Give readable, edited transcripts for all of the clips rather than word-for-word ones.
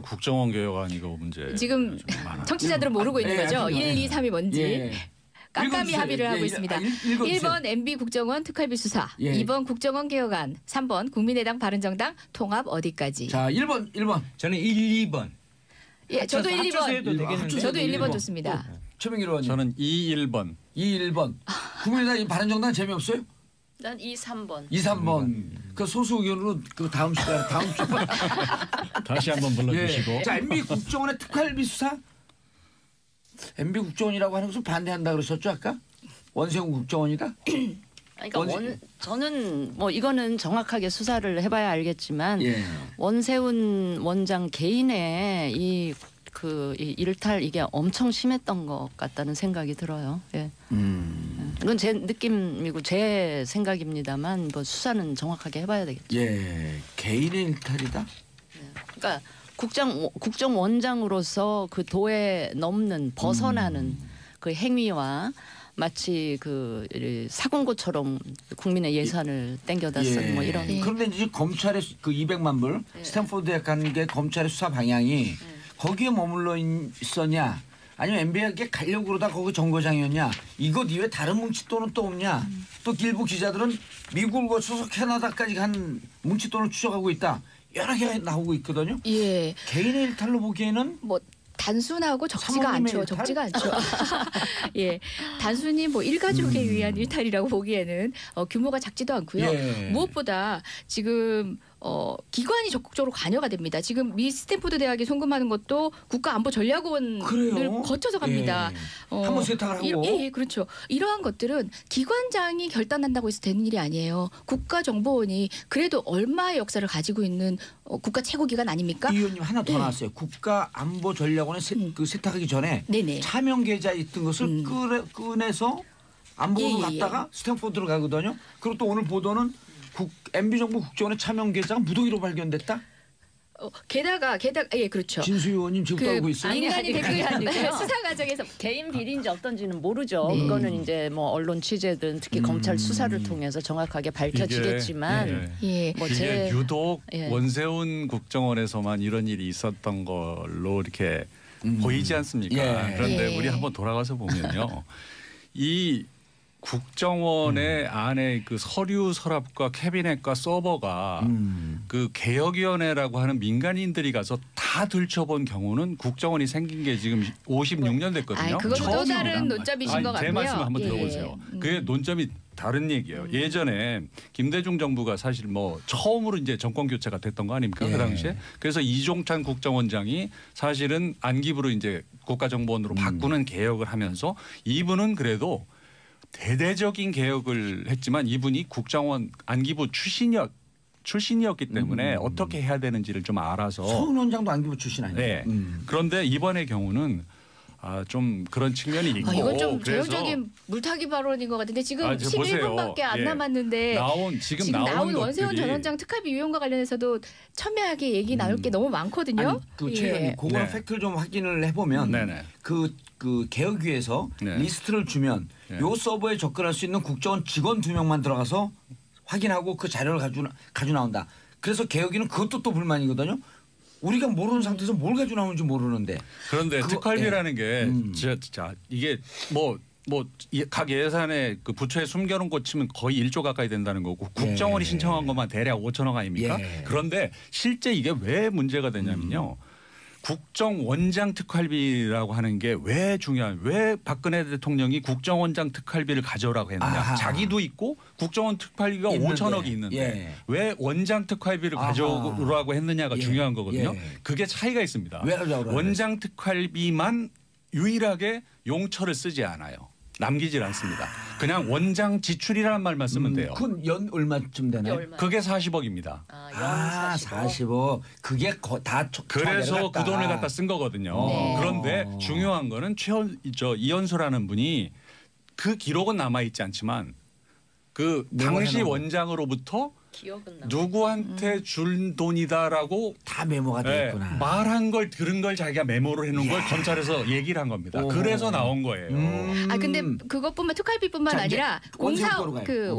국정원 개혁안 이거 문제 지금 청취자들은 모르고 있는 거죠. 1, 2, 3이 뭔지. 예. 깜깜이 합의를 하고 있습니다. 1번 MB 국정원 특활비 수사, 예. 2번 국정원 개혁안, 3번 국민의당 바른정당 통합 어디까지. 자 1번. 저는 1, 2번. 예, 저도 1, 2번. 해도 되겠는데. 저도 1, 2번 좋습니다. 최명길 의원님. 저는 2, 1번. 2, 1번. 국민의당 바른정당 재미없어요? 난 2, 3번. 2, 3번. 그 소수 의견으로 그 다음 시간에 다음 주. 다시 한번 불러주시고. 자 MB 국정원의 특활비 수사. MB 국정원이라고 하는 것을 반대한다 그러셨죠 아까? 원세훈 국정원이다. 그러니까 저는 뭐 이거는 정확하게 수사를 해봐야 알겠지만 예. 원세훈 원장 개인의 이 일탈 이게 엄청 심했던 것 같다는 생각이 들어요. 예. 이건 제 느낌이고 제 생각입니다만 뭐 수사는 정확하게 해봐야 되겠죠. 예. 개인의 일탈이다. 그러니까 국정원장으로서 그 도에 넘는 벗어나는 그 행위와 마치 그 사공고처럼 국민의 예산을 땡겨다 쓴 뭐 이런. 그런데 이제 검찰의 그 200만 불 스탠포드에 간 게 검찰의 수사 방향이 거기에 머물러 있었냐 아니면 MB에게 가려고 그러다 거기 정거장이었냐 이것 이외에 다른 뭉칫돈은 또 없냐 또 일부 기자들은 미국을 거쳐서 캐나다까지 간 뭉칫돈을 추적하고 있다. 여러 개 나오고 있거든요. 예. 개인의 일탈로 보기에는 뭐 단순하고 적지가 않죠. 일탈? 적지가 않죠. 예, 단순히 뭐 일가족에 의한 일탈이라고 보기에는 규모가 작지도 않고요. 예. 무엇보다 지금 기관이 적극적으로 관여가 됩니다. 지금 미 스탠포드 대학에 송금하는 것도 국가안보전략원을 그래요? 거쳐서 갑니다. 예. 한번 세탁을 하고. 예, 그렇죠. 이러한 것들은 기관장이 결단한다고 해서 되는 일이 아니에요. 국가정보원이 그래도 얼마의 역사를 가지고 있는 국가 최고기관 아닙니까? 이 의원님 하나 더 나왔어요. 국가안보전략원에 그 세탁하기 전에 네네. 차명 계좌 있던 것을 꺼내서 안보로 갔다가 스탠포드로 가거든요. 그리고 또 오늘 보도는 MB정부 국정원의 차명 계좌가 무더기로 발견됐다. 게다가 예, 그렇죠. 진수 의원님 지금 떨고 있어요. 인간이 댓글한 수사 과정에서 개인 비리인지 어떤지는 모르죠. 네. 그거는 이제 뭐 언론 취재든 특히 검찰 수사를 통해서 정확하게 밝혀지겠지만 예. 뭐 이게 유독 예. 원세훈 국정원에서만 이런 일이 있었던 걸로 이렇게 보이지 않습니까? 예. 그런데 예. 우리 한번 돌아가서 보면요. 이 국정원의 안에 그 서류 서랍과 캐비넷과 서버가 그 개혁위원회라고 하는 민간인들이 가서 다 들춰본 경우는 국정원이 생긴 게 지금 56년 됐거든요. 그것도 또 처음입니다. 다른 논점이신 것 같고요. 제 말씀 한번 예. 들어보세요. 그게 논점이 다른 얘기예요. 예전에 김대중 정부가 사실 뭐 처음으로 이제 정권 교체가 됐던 거 아닙니까? 예. 그 당시에. 그래서 이종찬 국정원장이 사실은 안기부로 이제 국가정보원으로 바꾸는 개혁을 하면서 이분은 그래도 대대적인 개혁을 했지만 이분이 국정원 안기부 출신이었기 때문에 어떻게 해야 되는지를 좀 알아서. 서훈 원장도 안기부 출신 아니에요? 네. 그런데 이번의 경우는 좀 그런 측면이 있고. 이건 좀 그래서 전형적인 물타기 발언인 것 같은데 지금 보세요. 11분밖에 안 예. 남았는데 지금 나온 것들이 원세훈 전 원장 특활비 유용과 관련해서도 첨예하게 얘기 나눌 게 너무 많거든요. 아니, 그 최근에 그거는 네. 팩트를 좀 확인을 해보면 네네. 그 개혁위에서 네. 리스트를 주면 네. 요 서버에 접근할 수 있는 국정원 직원 2명만 들어가서 확인하고 그 자료를 가지고 나온다. 그래서 개혁위는 그것도 또 불만이거든요. 우리가 모르는 상태에서 뭘 가지고 나오는지 모르는데. 그런데 특활비라는 게 이게 각 예산에 그 부처에 숨겨놓은 것 치면 거의 1조 가까이 된다는 거고 국정원이 신청한 것만 대략 5천억 아닙니까? 예. 그런데 실제 이게 왜 문제가 되냐면요. 국정원장 특활비라고 하는 게 왜 왜 박근혜 대통령이 국정원장 특활비를 가져오라고 했느냐. 아하. 자기도 있고 국정원 특활비가 있는데. 5천억이 있는데 예. 왜 원장 특활비를 아하. 가져오라고 했느냐가 예. 중요한 거거든요. 예. 그게 차이가 있습니다. 왜 가져오라고 원장 특활비만 유일하게 용처를 쓰지 않아요. 남기질 않습니다. 그냥 원장 지출이라는 말만 쓰면 돼요. 그건 연 얼마쯤 되나요? 그게 40억입니다. 연 45. 그게 다 그래서 그 돈을 갖다 쓴 거거든요. 네. 그런데 중요한 거는 이현수라는 분이 그 기록은 남아 있지 않지만 그 당시 원장으로부터 기억은 나. 누구한테 준 돈이다라고 다 메모가 돼 네, 있구나. 말한 걸 들은 걸 자기가 메모를 해놓은 걸 이야. 검찰에서 얘기를 한 겁니다. 오호. 그래서 나온 거예요. 아 근데 그것뿐만 특활비뿐만 자, 이제 아니라 원세훈 공사 거로 가요. 그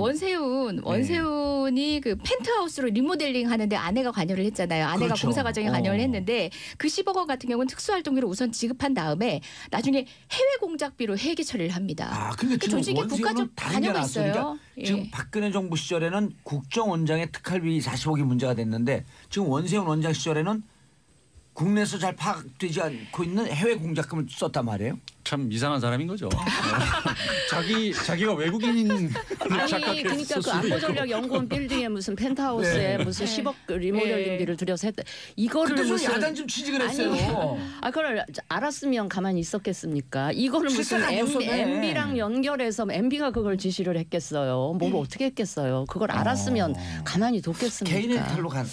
원세훈이 그 펜트하우스로 리모델링 하는데 아내가 관여를 했잖아요. 아내가 그렇죠. 공사 과정에 관여를 했는데 그 10억 원 같은 경우는 특수활동비로 우선 지급한 다음에 나중에 해외 공작비로 회계 처리를 합니다. 아, 근데 그 지금 조직에 원세훈은 국가적 다른 게 관여가 나왔어요. 있어요. 그러니까 예. 지금 박근혜 정부 시절에는 국정원장의 특활비 40억이 문제가 됐는데 지금 원세훈 원장 시절에는 국내에서 잘 파악되지 않고 있는 해외 공작금을 썼단 말이에요. 참 이상한 사람인 거죠. 자기가 외국인인 아니 그러니까 그 안보전략연구원 빌딩에 무슨 펜트하우스에 네. 무슨 10억 리모델링비를 들여서 했다. 이거를 그래서 무슨 야단 좀 취직을 했어요. 아 그걸 알았으면 가만히 있었겠습니까? 이거를 무슨 실세가 아니었었네. MB랑 연결해서 MB가 그걸 지시를 했겠어요. 뭘 어떻게 했겠어요? 그걸 알았으면 가만히 뒀겠습니까? 개인의 탈로 가는.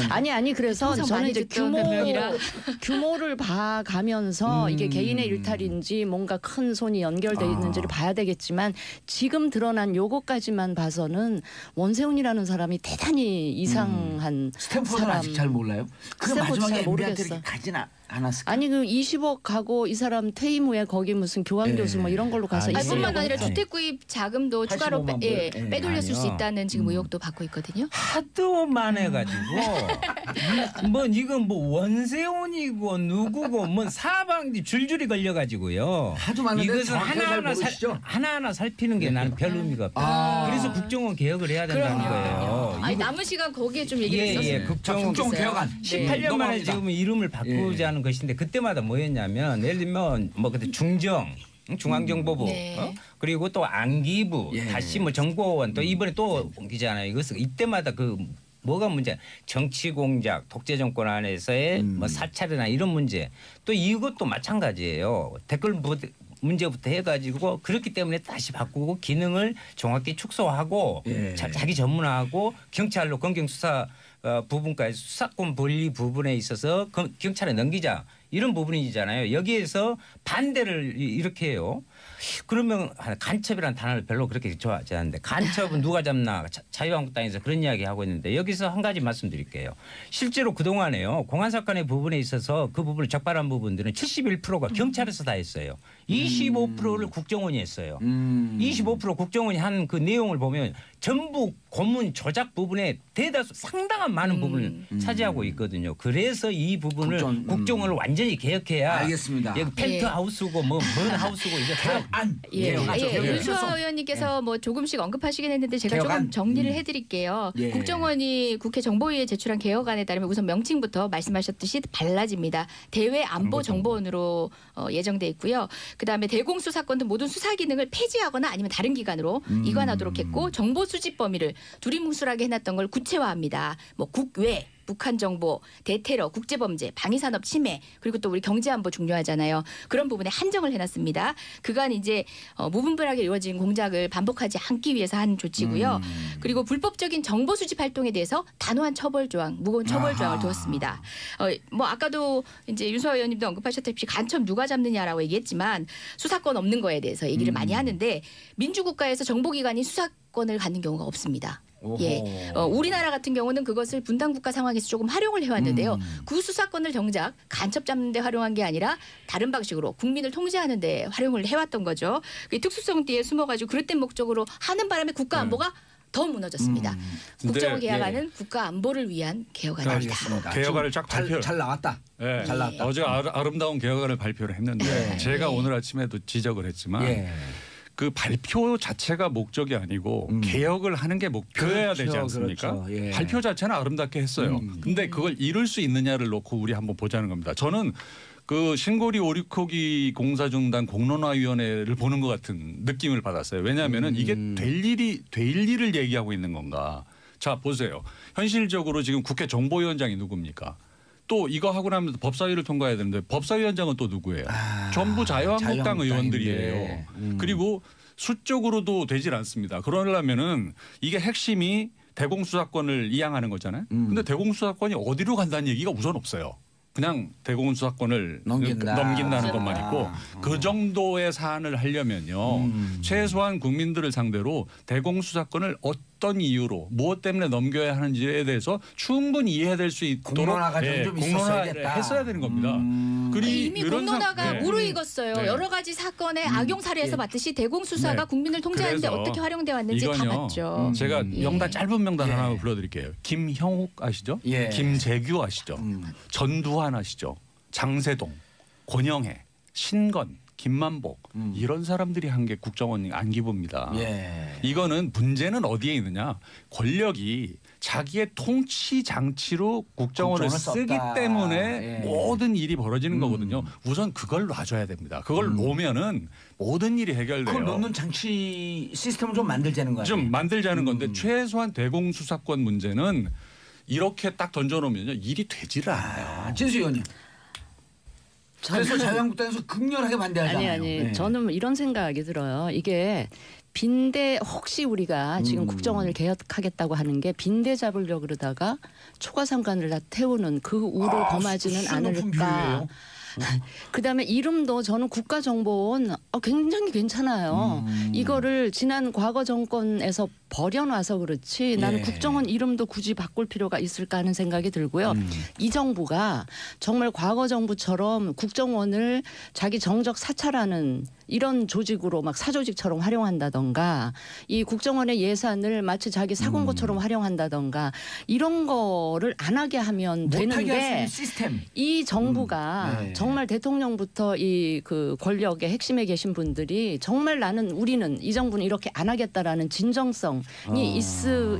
아니 그래서 평소 저는 많이 이제 듣던 변명이라. 규모를 봐가면서 이게 개인의 일탈인지 뭔가 큰 손이 연결돼 있는지를 봐야 되겠지만 지금 드러난 요거까지만 봐서는 원세훈이라는 사람이 대단히 이상한 스탠포드는 사람. 아직 잘 몰라요. 그 스탠포드 마지막에 잘 MB한테 모르겠어. 이렇게 가진 않았을까? 아니 그 20억 가고 이 사람 퇴임 후에 거기 무슨 교환 교수 뭐 이런 걸로 가서 아, 아니, 뿐만 20억 아니라 아니. 주택 구입 자금도 추가로 85만 예, 불. 예. 빼돌렸을 수 아니요. 있다는 지금 의혹도 받고 있거든요. 하도 많아가지고 뭐 이건 뭐 원세훈이고 누구고 뭐 사방이 줄줄이 걸려가지고요. 하도 많은데 이것은 정확하게 잘 모르시죠? 하나하나 살피는 게 나는 별 의미가 없다. 아. 그래서 국정원 개혁을 해야 된다는 거예요. 아니 이거- 남은 시간 거기에 좀 얘기를 했었어요. 자, 국정원 국정원 개혁안. 18년 만에 넘어갑니다. 지금 이름을 바꾸자는 것인데 그때마다 뭐였냐면 예를 들면 뭐 그때 중앙정보부 네. 그리고 또 안기부 예. 다시 뭐 정보원 또 이번에 또 옮기잖아요. 이것은 이때마다 그 뭐가 문제 정치 공작 독재 정권 안에서의 뭐 사찰이나 이런 문제 또 이것도 마찬가지예요. 댓글 문제부터 해가지고 그렇기 때문에 다시 바꾸고 기능을 정확히 축소하고 예. 자기 전문화하고 경찰로 검경수사 부분까지 수사권 분리 부분에 있어서 경찰에 넘기자 이런 부분이잖아요. 여기에서 반대를 이렇게 해요. 그러면 간첩이라는 단어를 별로 그렇게 좋아하지 않는데 간첩은 누가 잡나 자유한국당에서 그런 이야기 하고 있는데 여기서 한 가지 말씀드릴게요. 실제로 그동안에요. 공안 사건의 부분에 있어서 그 부분을 적발한 부분들은 71%가 경찰에서 다 했어요. 25%를 국정원이 했어요. 25% 국정원이 한 그 내용을 보면 전부 고문 조작 부분에 대다수 상당한 많은 부분을 차지하고 있거든요. 그래서 이 부분을 국정원을 완전히 개혁해야 알겠습니다. 여기 펜트하우스고 뭔 하우스고 이게 다 안. 예, 개혁하죠. 예, 개혁. 윤수아 의원님께서 뭐 조금씩 언급하시긴 했는데 제가 개혁안? 조금 정리를 해드릴게요. 예. 국정원이 국회 정보위에 제출한 개혁안에 따르면 우선 명칭부터 말씀하셨듯이 달라집니다. 대외안보정보원으로 예정돼 있고요. 그다음에 대공수사권 등 모든 수사 기능을 폐지하거나 아니면 다른 기관으로 이관하도록 했고 정보 수집 범위를 두리뭉술하게 해놨던 걸 구체화합니다. 뭐 국외 북한 정보, 대테러, 국제범죄, 방위산업 침해 그리고 또 우리 경제안보 중요하잖아요. 그런 부분에 한정을 해놨습니다. 그간 이제 무분별하게 이루어진 공작을 반복하지 않기 위해서 한 조치고요. 그리고 불법적인 정보 수집 활동에 대해서 단호한 처벌 조항, 무거운 처벌 조항을 두었습니다. 뭐 아까도 이제 윤수아 의원님도 언급하셨다시피 간첩 누가 잡느냐라고 얘기했지만 수사권 없는 거에 대해서 얘기를 많이 하는데 민주국가에서 정보기관이 수사권을 갖는 경우가 없습니다. 예, 우리나라 같은 경우는 그것을 분단국가 상황에서 조금 활용을 해왔는데요. 그 수사권을 정작 간첩 잡는 데 활용한 게 아니라 다른 방식으로 국민을 통제하는 데 활용을 해왔던 거죠. 그 특수성 뒤에 숨어가지고 그릇된 목적으로 하는 바람에 국가 안보가 더 무너졌습니다. 국정원 근데, 개혁안은 국가 안보를 위한 개혁안입니다. 알겠습니다. 개혁안을 쫙 잘, 발표. 잘 나왔다. 예. 잘 나왔다. 어제 아름다운 개혁안을 발표를 했는데 예. 제가 오늘 아침에도 지적을 했지만 예. 그 발표 자체가 목적이 아니고 개혁을 하는 게 목표여야 되지 그렇죠, 않습니까? 그렇죠. 예. 발표 자체는 아름답게 했어요. 근데 그걸 이룰 수 있느냐를 놓고 우리 한번 보자는 겁니다. 저는 그 신고리 오리코기 공사중단 공론화위원회를 보는 것 같은 느낌을 받았어요. 왜냐하면은 이게 될 일을 얘기하고 있는 건가? 자 보세요. 현실적으로 지금 국회 정보위원장이 누굽니까? 또 이거 하고 나면 법사위를 통과해야 되는데 법사위원장은 또 누구예요? 전부 자유한국당 의원들이에요. 그리고 수적으로도 되질 않습니다. 그러려면은 이게 핵심이 대공수사권을 이양하는 거잖아요. 근데 대공수사권이 어디로 간다는 얘기가 우선 없어요. 그냥 대공수사권을 넘긴다는 것만 있고 그 정도의 사안을 하려면요. 최소한 국민들을 상대로 대공수사권을 어떤 이유로 무엇 때문에 넘겨야 하는지에 대해서 충분히 이해될 수 있도록 공론화 과정이 좀 있었어야겠다. 공론화를 했어야 되는 겁니다. 그리고 이미 이런 공론화가 네. 무르익었어요. 네. 여러 가지 사건의 악용 사례에서 봤듯이 대공수사가 네. 국민을 통제하는데 그래서 어떻게 활용돼 왔는지 다 이건요, 봤죠. 제가 예. 명단 짧은 명단 예. 하나 불러드릴게요. 김형욱 아시죠? 예. 김재규 아시죠? 전두환 아시죠? 장세동, 권영애, 신건, 김만복 이런 사람들이 한 게 국정원 안기부입니다. 예. 이거는 문제는 어디에 있느냐? 권력이 자기의 통치 장치로 국정원을 국정원을 쓰기 썼다. 때문에 예. 모든 일이 벌어지는 거거든요. 우선 그걸 놔줘야 됩니다. 그걸 놓으면은 모든 일이 해결돼요. 그걸 넣는 장치 시스템을 좀 만들자는 거예요. 좀 만들자는 건데 최소한 대공수사권 문제는 이렇게 딱 던져놓으면요 일이 되지를 않아요. 진수 의원님. 그래서 자유한국당에서 극렬하게 반대하잖아요. 아니 네. 저는 이런 생각이 들어요. 이게 빈대 혹시 우리가 지금 국정원을 개혁하겠다고 하는 게 빈대 잡으려고 그러다가 초과상관을 다 태우는 그 우를 범하지는 수준 높은 않을까. 비유예요. 그다음에 이름도 저는 국가정보원 굉장히 괜찮아요. 이거를 지난 과거 정권에서 버려놔서 그렇지 나는 예. 국정원 이름도 굳이 바꿀 필요가 있을까 하는 생각이 들고요. 이 정부가 정말 과거 정부처럼 국정원을 자기 정적 사찰하는 이런 조직으로 막 사조직처럼 활용한다던가 이 국정원의 예산을 마치 자기 사공고처럼 활용한다던가 이런 거를 안 하게 하면 못하게 할 수 되는데 있는 시스템. 이 정부가 네. 정말 대통령부터 이 그 권력의 핵심에 계신 분들이 정말 우리는 이 정부는 이렇게 안 하겠다라는 진정성이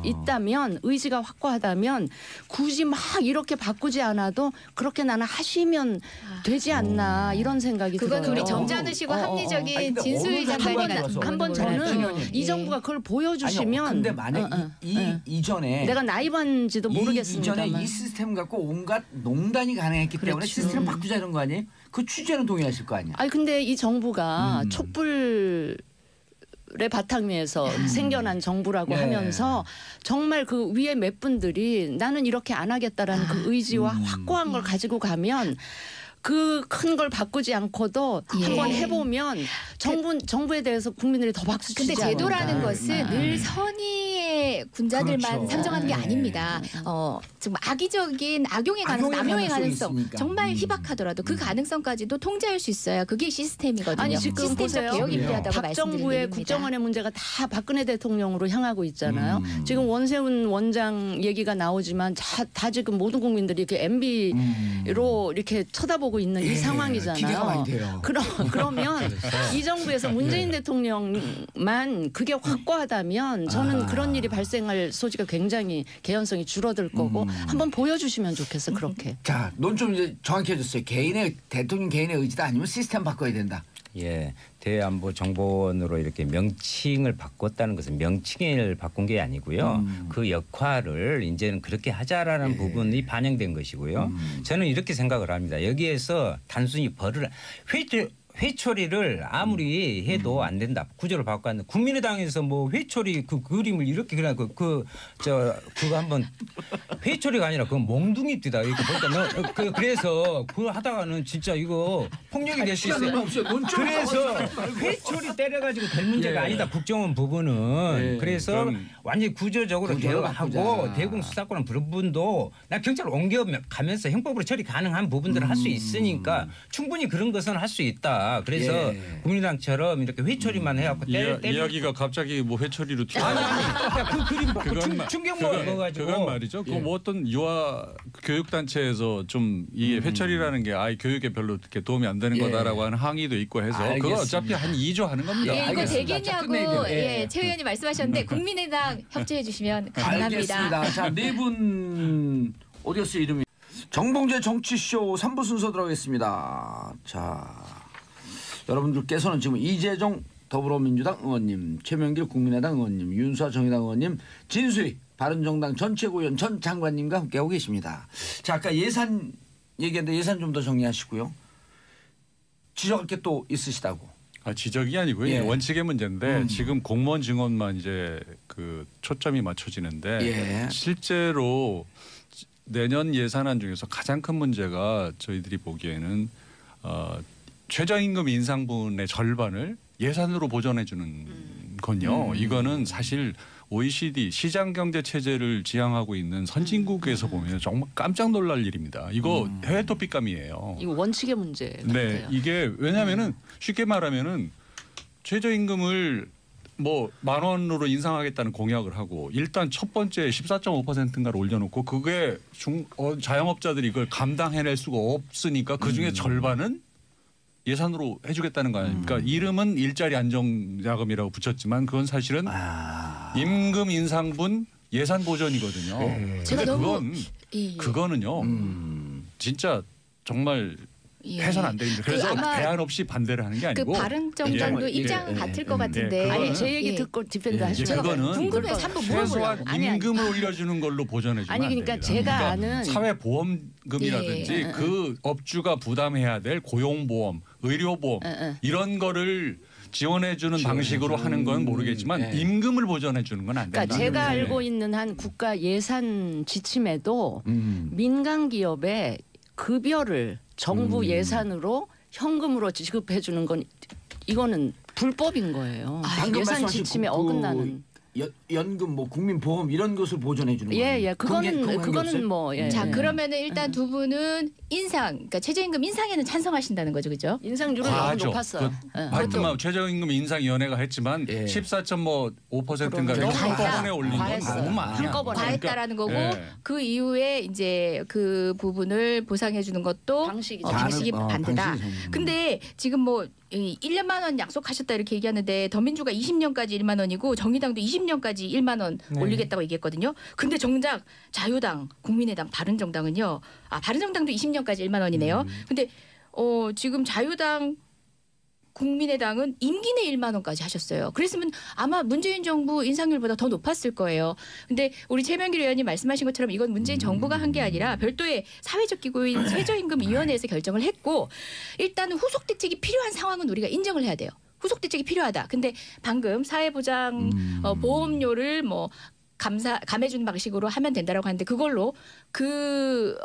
있다면 의지가 확고하다면 굳이 막 이렇게 바꾸지 않아도 그렇게 나는 하시면 되지 않나 이런 생각이 그건 들어요. 우리 점잖으시고 합리적인 아니, 근데 진수희 어느 장관이 상황에서 한번 그거는 저는 예. 이 정부가 그걸 보여주시면 근데 만약 이전에 내가 나이반지도 이전에 모르겠습니다만 이 시스템 갖고 온갖 농단이 가능했기 때문에 그렇죠. 시스템 바꾸자는 거 아니에요? 그 취재는 동의하실 거 아니야? 아니 근데 이 정부가 촛불의 바탕위에서 생겨난 정부라고 예. 하면서 정말 그 위에 몇 분들이 나는 이렇게 안 하겠다라는 그 의지와 확고한 걸 가지고 가면 그 큰 걸 바꾸지 않고도 예. 한번 해보면 정부에 대해서 국민들이 더 박수 치지 근데 않을까. 제도라는 것은 늘 선의의 군자들만 그렇죠. 상정하는 게 네. 아닙니다. 좀 악의적인 악용의 가능성, 악용의 남용의 가능성이 가능성 있으니까. 정말 희박하더라도 그 가능성까지도 통제할 수 있어야 그게 시스템이거든요. 아니 지금 시스템적 보세요. 개혁이 필요하다고 박 정부의 말씀드립니다. 국정원의 문제가 다 박근혜 대통령으로 향하고 있잖아요. 지금 원세훈 원장 얘기가 나오지만 다 지금 모든 국민들이 이렇게 MB로 이렇게 쳐다보고 있는 이 상황이잖아요. 기대가 많이 돼요. 그러면 이 정부에서 문재인 대통령만 그게 확고하다면 저는 그런 일이 발생할 소지가 굉장히 개연성이 줄어들 거고 한번 보여주시면 좋겠어 그렇게. 자, 넌 좀 이제 정확해졌어요. 대통령 개인의 의지다 아니면 시스템 바꿔야 된다. 예, 대안보정보원으로 이렇게 명칭을 바꿨다는 것은 명칭을 바꾼 게 아니고요. 그 역할을 이제는 그렇게 하자라는 부분이 반영된 것이고요. 저는 이렇게 생각을 합니다. 여기에서 단순히 회초리를 아무리 해도 안 된다. 구조를 바꿨는데 국민의당에서 뭐 회초리 그 그림을 이렇게 그냥 그거 한번 회초리가 아니라 그건 몽둥이띠다. 이렇게 보니까 그래서 그거 하다가는 진짜 이거 폭력이 될 수 있어요. 그래서 회초리 때려가지고 될 문제가 아니다. 국정원 부분은. 그래서 완전히 구조적으로 개혁하고 대공 수사권 부분도 나 경찰 옮겨가면서 형법으로 처리 가능한 부분들을 할 수 있으니까 충분히 그런 것은 할 수 있다. 그래서 국민의당처럼 이렇게 회초리만 해갖고 이야기가 갑자기 뭐 회초리로 튀어. 그 그림 그건 충격만 먹어가지고 그건 말이죠. 그 뭐 어떤 유아 교육 단체에서 좀 이게 회초리라는 게 아이 교육에 별로 이렇게 도움이 안 되는 거다라고 하는 항의도 있고 해서 그거 어차피 한 2조 하는 겁니다. 예, 이거 알겠습니다. 되겠냐고 자, 최 의원님 말씀하셨는데 국민의당 협조해 주시면 감사합니다. 알겠습니다. 자, 네 분 어디였어요 이름이? 정봉재 정치쇼 3부 순서 들어가겠습니다. 자, 여러분들께서는 지금 이재정 더불어민주당 의원님, 최명길 국민의당 의원님, 윤수아 정의당 의원님, 진수희 바른정당 전 최고위원 전 장관님과 함께하고 계십니다. 자, 아까 예산 얘기했는데 예산 좀 더 정리하시고요. 지적할 게 또 있으시다고. 지적이 아니고요. 예. 원칙의 문제인데 지금 공무원 증원만 이제 그 초점이 맞춰지는데 예. 실제로 내년 예산안 중에서 가장 큰 문제가 저희들이 보기에는 최저임금 인상분의 절반을 예산으로 보전해 주는 건요. 이거는 사실 OECD 시장 경제 체제를 지향하고 있는 선진국에서 보면 정말 깜짝 놀랄 일입니다. 이거 해외 토픽감이에요. 이거 원칙의 문제 네, 같아요. 이게 왜냐하면은 쉽게 말하면은 최저임금을 뭐 10,000원으로 인상하겠다는 공약을 하고 일단 첫 번째 14.5%인가를 올려놓고 그게 자영업자들이 이걸 감당해낼 수가 없으니까 그 중에 절반은 예산으로 해주겠다는 거 아닙니까? 이름은 일자리 안정자금이라고 붙였지만 그건 사실은 임금 인상분 예산 보전이거든요. 제가 근데 너무 그거는요. 진짜 정말 해선 안 됩니다. 그래서 아마 대안 없이 반대를 하는 게 그 아니고 바른정당도 예, 입장은 예, 같을 예, 것 같은데. 예, 아니 제 얘기 예. 듣고 디펜드 예, 하시죠. 그거는 궁금해서 한번 최소한 물어보려고. 아니, 임금을 올려주는 걸로 보전해 주면 아니, 안 그러니까 됩니다. 제가 그러니까 아는 사회보험금이라든지 예. 그 업주가 부담해야 될 고용보험, 의료보험 이런 거를 지원해 주는 방식으로 하는 건 모르겠지만 임금을 보전해 주는 건 안 된다. 그러니까 제가 알고 있는 한 국가 예산 지침에도 민간 기업의 급여를 정부 예산으로 현금으로 지급해 주는 건 이거는 불법인 거예요. 방금 예산 말씀하신 지침에 그 어긋나는. 연금 뭐 국민보험 이런 것을 보전해 주는 거예요. 예, 그거는 뭐 예. 자 예. 그러면은 일단 두 분은 인상, 그러니까 최저임금 인상에는 찬성하신다는 거죠, 그죠? 인상률은 너무 과하죠. 높았어요. 하여튼 최저임금 인상위원회가 했지만 예. 14.5%인가 너무 한꺼번에 올린 건 과했어요. 너무 많아요. 한꺼번에. 과했다라는 거고 예. 그 이후에 이제 그 부분을 보상해 주는 것도 방식이 방식이 반대다. 방식이 근데 지금 뭐 1년만 원 약속하셨다 이렇게 얘기하는데 더민주가 20년까지 1만 원이고 정의당도 20년까지 1만 원 올리겠다고 얘기했거든요. 근데 정작 자유당, 국민의당, 바른정당은요. 바른정당도 20년까지 1만 원이네요. 근데 지금 자유당 국민의당은 임기 내 1만 원까지 하셨어요. 그랬으면 아마 문재인 정부 인상률보다 더 높았을 거예요. 근데 우리 최명길 의원님 말씀하신 것처럼 이건 문재인 정부가 한 게 아니라 별도의 사회적 기구인 최저임금위원회에서 결정을 했고 일단은 후속 대책이 필요한 상황은 우리가 인정을 해야 돼요. 후속 대책이 필요하다. 근데 방금 사회보장 보험료를 뭐 감해주는 방식으로 하면 된다라고 하는데 그걸로 그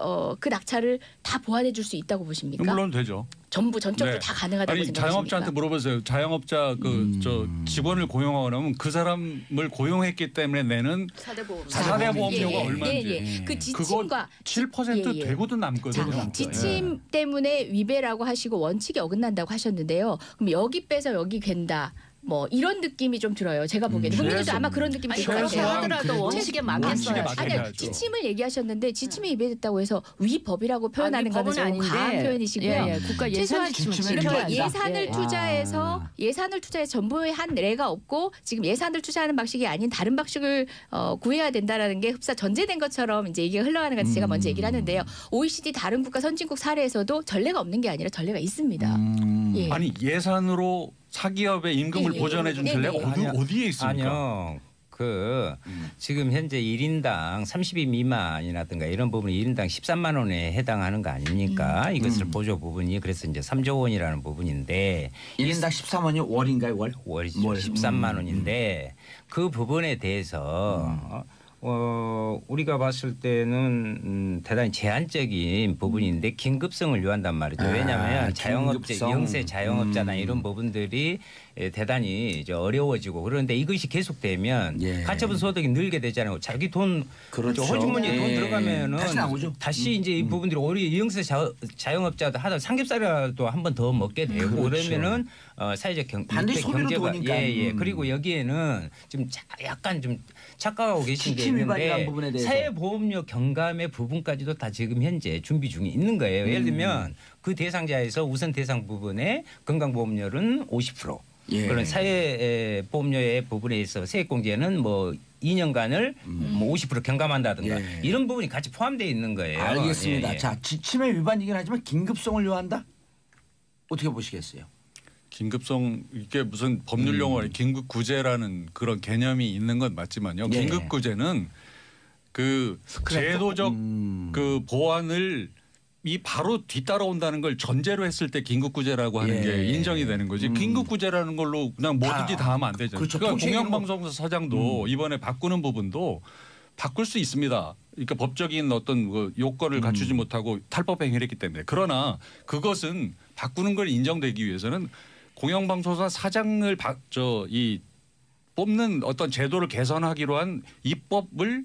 낙차를 다 보완해 줄 수 있다고 보십니까? 물론 되죠. 전부 전적으로 네. 다 가능하다고 아니 생각하십니까? 자영업자한테 물어보세요. 자영업자 저 직원을 고용하고 나면 그 사람을 고용했기 때문에 내는 사대 보험료가 얼마인지 그 지침과 7% 예. 되고도 남거든요. 자, 지침 때문에 위배라고 하시고 원칙에 어긋난다고 하셨는데요. 그럼 여기 빼서 여기 괜다. 뭐 이런 느낌이 좀 들어요. 제가 보기에는 국민들도 아마 그런 느낌이 아니 들 것 그렇게 같아요. 하더라도 원칙에 맞겠어요. 맞게 지침을 얘기하셨는데 지침에 위배됐다고 해서 위법이라고 표현하는 거는 법은 조금 아닌데 과한 표현이시고요. 예, 국가 예산 최소한 지침을 지침을 이렇게 지켜야 예산을 된다. 투자해서 예산을 투자해서 전부에 한 예가 없고 지금 예산을 투자하는 방식이 아닌 다른 방식을 구해야 된다라는 게 흡사 전제된 것처럼 이제 이게 흘러가는 것 같아서 제가 먼저 얘기를 하는데요. OECD 다른 국가 선진국 사례에서도 전례가 없는 게 아니라 전례가 있습니다. 예. 아니 예산으로 사기업의 임금을 예, 예. 보전해 준 네, 전례가 네. 어디에 있습니까? 아니요. 지금 현재 1인당 30인 미만이라든가 이런 부분이 1인당 13만 원에 해당하는 거 아닙니까? 이것을 보조 부분이 그래서 이제 3조 원이라는 부분인데 1인당 13원이 월인가요? 월이죠. 월. 13만 원인데 그 부분에 대해서 우리가 봤을 때는 대단히 제한적인 부분인데 긴급성을 요한단 말이죠. 왜냐하면 자영업자, 긴급성. 영세 자영업자나 이런 부분들이 대단히 이제 어려워지고 그런데 이것이 계속되면 예. 가처분 소득이 늘게 되잖아요. 자기 돈 그렇죠. 호주머니에 돈 예. 들어가면은 다시 나오죠. 다시 이제 이 부분들이 우리 영세 자영업자도 하다 삼겹살이라도 한 번 더 먹게 되고 그렇죠. 그러면은 사회적 반드시 소비로 도니까. 예. 그리고 여기에는 좀 약간 좀 착각하고 계신 게 지침 위반이라는 있는데 부분에 대해서. 사회보험료 경감의 부분까지도 다 지금 현재 준비 중에 있는 거예요. 예를 들면 그 대상자에서 우선 대상 부분에 건강보험료는 50%. 예. 그런 사회보험료의 부분에 있어 세액공제는 뭐 2년간을 뭐 50% 경감한다든가 예. 이런 부분이 같이 포함되어 있는 거예요. 알겠습니다. 예, 예. 자, 지침의 위반이긴 하지만 긴급성을 요한다? 어떻게 보시겠어요? 긴급성 이게 무슨 법률 용어로 긴급 구제라는 그런 개념이 있는 건 맞지만요. 네. 긴급 구제는 그 제도적 그 보완을 이 바로 뒤따라온다는 걸 전제로 했을 때 긴급구제라고 하는 예. 게 인정이 되는 거지. 긴급구제라는 걸로 그냥 뭐든지 다 하면 안 되잖아요. 그렇죠. 그러니까 통칭이 공영방송사 사장도 이번에 바꾸는 부분도 바꿀 수 있습니다. 그러니까 법적인 어떤 그 요건을 갖추지 못하고 탈법 행위를 했기 때문에. 그러나 그것은 바꾸는 걸 인정되기 위해서는 공영방송사 사장을 뽑는 어떤 제도를 개선하기로 한 입법을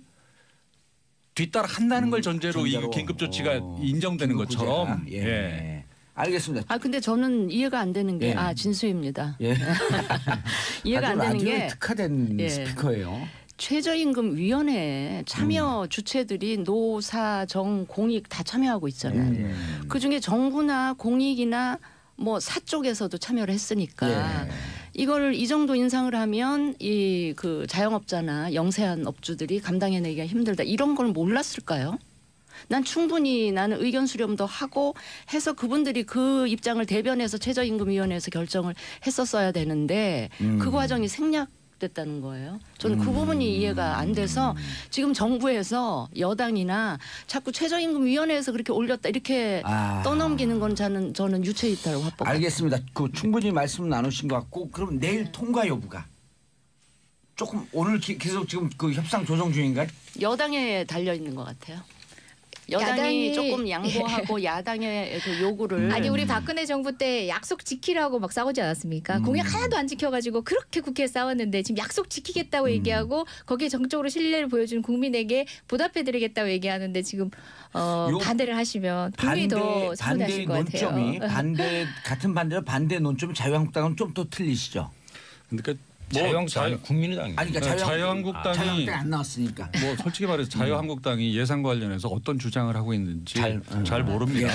뒤따라 한다는 걸 전제로 이 긴급 조치가 인정되는 긴급 것처럼 구제가. 예. 알겠습니다. 아 근데 저는 이해가 안 되는 게 예. 진수입니다. 예. 이해가 안 되는 라디오에 게 특화된 예. 스피커예요. 최저임금위원회 참여 주체들이 노사 정 공익 다 참여하고 있잖아요. 그중에 정부나 공익이나 뭐 사 쪽에서도 참여를 했으니까 예. 이걸 이 정도 인상을 하면 이 그 자영업자나 영세한 업주들이 감당해내기가 힘들다. 이런 걸 몰랐을까요? 난 충분히 나는 의견 수렴도 하고 해서 그분들이 그 입장을 대변해서 최저임금위원회에서 결정을 했었어야 되는데 그 과정이 생략됐다는 거예요. 저는 그 부분이 이해가 안 돼서 지금 정부에서 여당이나 자꾸 최저임금위원회에서 그렇게 올렸다 이렇게 떠넘기는 건 저는 유체이탈 화법. 알겠습니다. 그 충분히 말씀 나누신 것 같고 그럼 내일 통과 여부가 조금 오늘 계속 지금 그 협상 조정 중인가요? 여당에 달려 있는 것 같아요. 여당이 조금 양보하고 야당의 그 요구를 아니 우리 박근혜 정부 때 약속 지키라고 막 싸우지 않았습니까? 공약 하나도 안 지켜가지고 그렇게 국회에 싸웠는데 지금 약속 지키겠다고 얘기하고 거기에 정적으로 신뢰를 보여주는 국민에게 보답해드리겠다고 얘기하는데 지금 반대를 하시면 분명히 더 서운하실 것 같아요. 논점이 같은 반대 논점이 자유한국당은 좀 더 틀리시죠? 그러니까 자유한국당 국민의당 아니 그러니까 자유한국당이 안 나왔으니까. 뭐 솔직히 말해서 자유한국당이 예산 관련해서 어떤 주장을 하고 있는지 잘 모릅니다.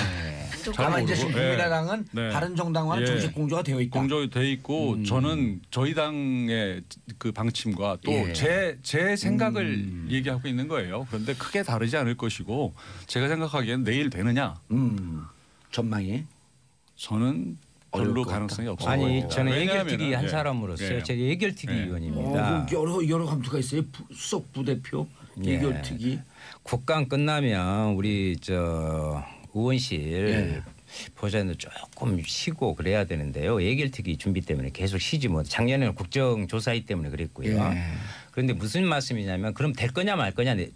다만 이제 지금 국민의당은 네. 바른정당과는 정식 공조가 되어 있다. 공조돼 있고 저는 저희 당의 그 방침과 또 제 생각을 얘기하고 있는 거예요. 그런데 크게 다르지 않을 것이고 제가 생각하기에는 내일 되느냐? 전망이 저는 별로 가능성이 없어요. 아니 저는 왜냐하면은, 예결특위 한 예. 사람으로서 예. 제가 예결특위 의원입니다. 여러 감투가 있어요. 수석 부대표 예. 예결특위. 국감 끝나면 우리 저 의원실 보좌관도 조금 쉬고 그래야 되는데요. 예결특위 준비 때문에 계속 쉬지 못. 작년에는 국정조사위 때문에 그랬고요. 그런데 무슨 말씀이냐면 그럼 될 거냐 말 거냐 내일.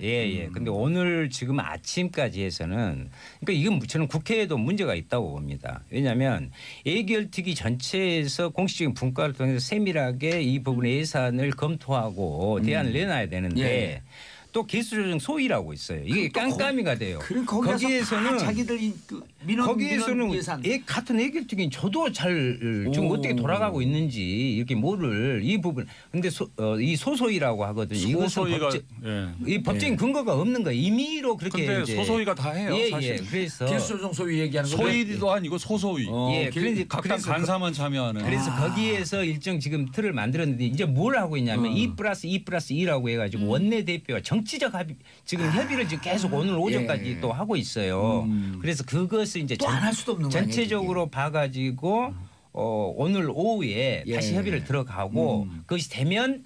예. 근데 오늘 지금 아침까지 해서는 그러니까 이건 저는 국회에도 문제가 있다고 봅니다. 왜냐하면 예결특위 전체에서 공식적인 분과를 통해서 세밀하게 이 부분의 예산을 검토하고 대안을 내놔야 되는데 또 기술조정 소위라고 있어요. 이게 깜깜이가 돼요. 거기에서는 자기들 민원 예산. 같은 예결특위 저도 잘 지금 어떻게 돌아가고 있는지 이렇게 모를 이 부분. 근데 이 소소위라고 하거든요. 소소위가 이 법적인 근거가 없는 거예요. 임의로 그렇게. 근데 소소위가 다 해요. 사실. 그래서 기술조정 소위 얘기하는 거. 소위도 아니고 소소위. 그런데 각각 간사만 참여하는. 그래서 거기에서 일정 지금 틀을 만들었는데 이제 뭘 하고 있냐면 2+2+2라고 해가지고 원내 대표가 정치적 합의 지금 협의를 지금 계속 오늘 오전까지 또 하고 있어요. 그래서 그것을 이제 또 안 할 수도 없는 거 아니에요, 전체적으로 봐가지고 오늘 오후에 다시 협의를 들어가고 그것이 되면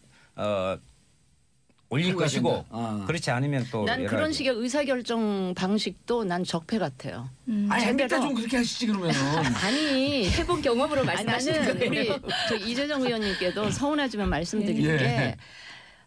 올릴 것이고 그렇지 않으면 또 난 그런 식의 의사결정 방식도 난 적폐 같아요. 아니 엠비때 좀 그렇게 하시지 그러면. 아니 해본 경험으로 말씀하시는 나는 거예요. 우리 저 이재정 의원님께도 서운하지만 말씀드릴 게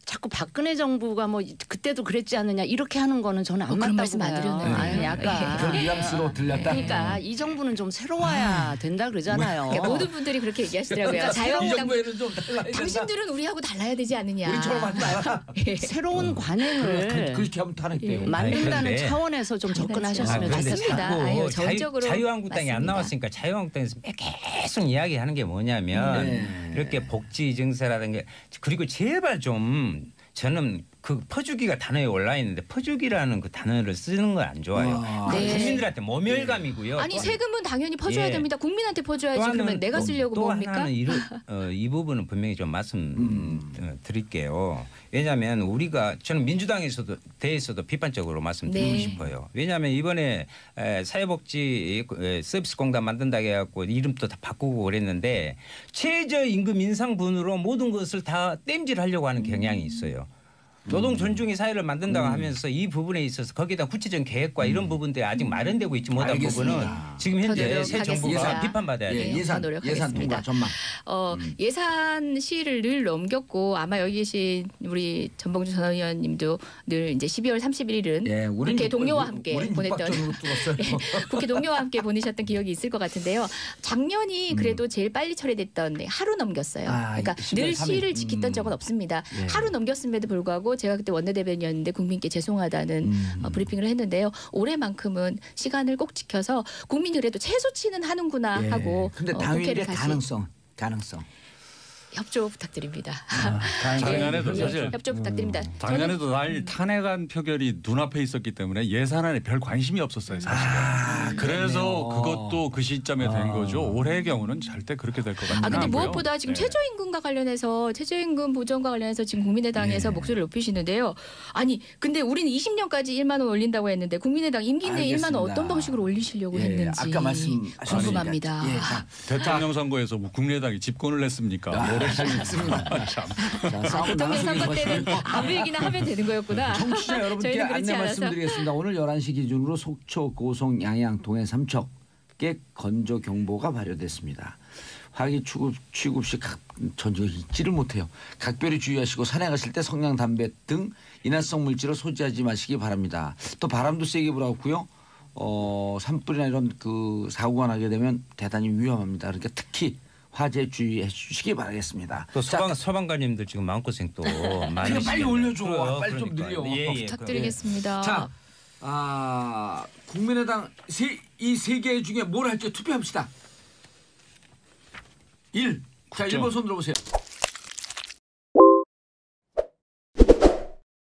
자꾸 박근혜 정부가 뭐 그때도 그랬지 않느냐 이렇게 하는 거는 저는 안 그런 맞다고 말씀 안 봐요. 드렸나요? 아니 아까 그런 뉘앙스로 들렸다. 그러니까 이 정부는 좀 새로워야 된다 그러잖아요. 모든 분들이 그렇게 얘기하시더라고요. 그러니까 이 자유한국당 정부에는 좀 달라야 된다. 당신들은 우리하고 달라야 되지 않느냐. 우리처럼 하지 마라. 새로운 관행을 그렇게 하면 타는데요. 만든다는 그런데 차원에서 좀 접근하셨으면 그런데 맞습니다. 좋겠다. 아유, 정적으로 자유한국당이 안 맞습니다. 나왔으니까 자유한국당에서 계속 이야기하는 게 뭐냐면 이렇게 복지 증세라든가 그리고 제발 좀 저는 그 퍼주기가 단어에 올라 있는데 퍼주기라는 그 단어를 쓰는 건 안 좋아요. 그 국민들한테 모멸감이고요. 아니 세금은 당연히 퍼줘야 됩니다. 국민한테 퍼줘야지. 그러면 내가 쓰려고 또 뭡니까? 하나는 이 부분은 분명히 좀 말씀 드릴게요. 왜냐하면 우리가 저는 민주당에서도 대해서도 비판적으로 말씀드리고 싶어요. 왜냐하면 이번에 사회복지 서비스공단 만든다고 해갖고 이름도 다 바꾸고 그랬는데 최저임금 인상분으로 모든 것을 다 땜질하려고 하는 경향이 있어요. 노동 존중의 사회를 만든다고 하면서 이 부분에 있어서 거기다 구체적인 계획과 이런 부분들이 아직 마련되고 있지 못한 알겠습니다. 부분은 지금 현재 새 정부가 노력하겠습니다. 비판받아야 돼요. 예, 네, 예산 노력하겠습니다. 통과 전망. 예산 시를 늘 넘겼고 아마 여기 계신 우리 전봉주 전 의원님도 늘 이제 12월 31일은 예, 우린 국회 동료와 육- 함께 우린 보냈던 육박전으로 뚫었어요. 국회 동료와 함께 보내셨던 기억이 있을 것 같은데요. 작년이 그래도 제일 빨리 처리됐던 하루 넘겼어요. 아, 그러니까 12월 늘 3일. 시를 지켰던 적은 없습니다. 예. 하루 넘겼음에도 불구하고 제가 그때 원내대변인이었는데 국민께 죄송하다는 브리핑을 했는데요. 올해만큼은 시간을 꼭 지켜서 국민이 그래도 최소치는 하는구나 예. 하고 근데 국회를 당일의 다시 가능성. 협조 부탁드립니다. 작년에도 예, 사실 협조 부탁드립니다. 작년에도 날 탄핵안 표결이 눈앞에 있었기 때문에 예산안에 별 관심이 없었어요 사실은. 그래서 그것도 그 시점에 된 거죠. 올해의 경우는 절대 그렇게 될 것 같지는 근데 않고요. 무엇보다 지금 네. 최저임금과 관련해서 최저임금 보전과 관련해서 지금 국민의당에서 네. 목소리를 높이시는데요. 아니 근데 우리는 20년까지 1만 원 올린다고 했는데 국민의당 임기 내에 1만 원 어떤 방식으로 올리시려고 예, 했는지 아까 말씀하셨으니까. 궁금합니다. 예, 자, 대통령 선거에서 뭐 국민의당이 집권을 했습니까? 알겠습니다. 참. 자, 싸움 대통령 나가시길 선거 때는 바라고요. 아무 얘기나 하면 되는 거였구나. 청취자 여러분께 저희는 그렇지 안내 않아서. 말씀드리겠습니다. 오늘 11시 기준으로 속초, 고성, 양양, 동해, 삼척에 건조 경보가 발효됐습니다. 화기 취급 시 전혀 잊지를 못해요. 각별히 주의하시고 산에 가실 때 성냥 담배 등 인화성 물질을 소지하지 마시기 바랍니다. 또 바람도 세게 불었고요. 산불이나 이런 그 사고가 나게 되면 대단히 위험합니다. 그러니까 특히 화재 주의해 주시기 바라겠습니다. 또 소방관님들 지금 마음고생 또 많이 그래, 빨리 하시겠네요. 올려줘. 그래요, 빨리 좀 그러니까요. 늘려. 예, 예, 부탁드리겠습니다. 자, 국민의당 이 세 개 중에 뭘 할지 투표합시다. 1. 자, 국정. 1번 손 들어보세요.